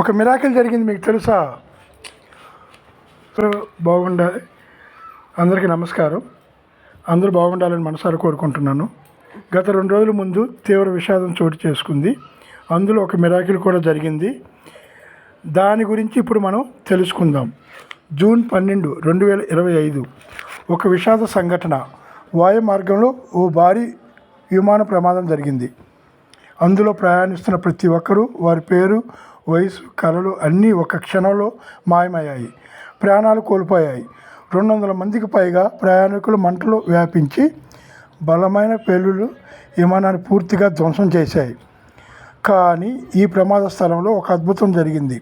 ఒక మిరాకిల్ జరిగింది, మీకు తెలుసా? బాగుండాలి. అందరికీ నమస్కారం. అందరూ బాగుండాలని మనసారా కోరుకుంటున్నాను. గత 2 రోజుల ముందు తీవ్ర విషాదం చోటు చేసుకుంది. అందులో ఒక మిరాకిల్ కూడా జరిగింది. దాని గురించి ఇప్పుడు మనం తెలుసుకుందాం. జూన్ 12, 2025 ఒక విషాద సంఘటన. వాయు మార్గంలో ఓ భారీ విమాన ప్రమాదం జరిగింది. అందులో ప్రయాణిస్తున్న ప్రతి ఒక్కరూ వారి పేరు, వయసు, కళలు అన్నీ ఒక క్షణంలో మాయమయ్యాయి. ప్రాణాలు కోల్పోయాయి. 200 మందికి పైగా ప్రయాణికులు మంటలు వ్యాపించి బలమైన పేలుళ్ళు విమానాన్ని పూర్తిగా ధ్వంసం చేశాయి. కానీ ఈ ప్రమాద స్థలంలో ఒక అద్భుతం జరిగింది.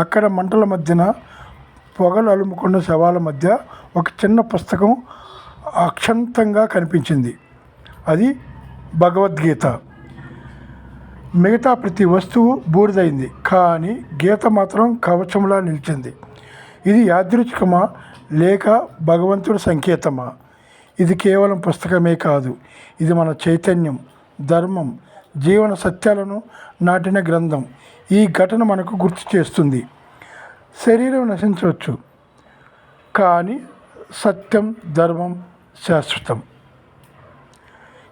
అక్కడ మంటల మధ్యన పొగలు అలుముకున్న శవాల మధ్య ఒక చిన్న పుస్తకం అక్షంతంగా కనిపించింది. అది భగవద్గీత. మిగతా ప్రతి వస్తువు బూడిదైంది, కానీ గీత మాత్రం కవచంలా నిలిచింది. ఇది యాదృచ్ఛికమా లేక భగవంతుడి సంకేతమా? ఇది కేవలం పుస్తకమే కాదు, ఇది మన చైతన్యం, ధర్మం, జీవన సత్యాలను నాటిన గ్రంథం. ఈ ఘటన మనకు గుర్తు చేస్తుంది, శరీరం నశించవచ్చు, కానీ సత్యం, ధర్మం శాశ్వతం.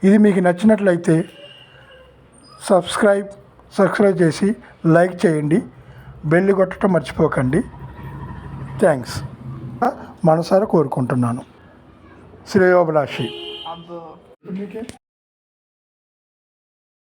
ఇది మీకు నచ్చినట్లయితే సబ్స్క్రైబ్ చేసి లైక్ చేయండి. బెల్ కొట్టడం మర్చిపోకండి. థ్యాంక్స్. మనసారా కోరుకుంటున్నాను. శ్రేయోభిలాషి.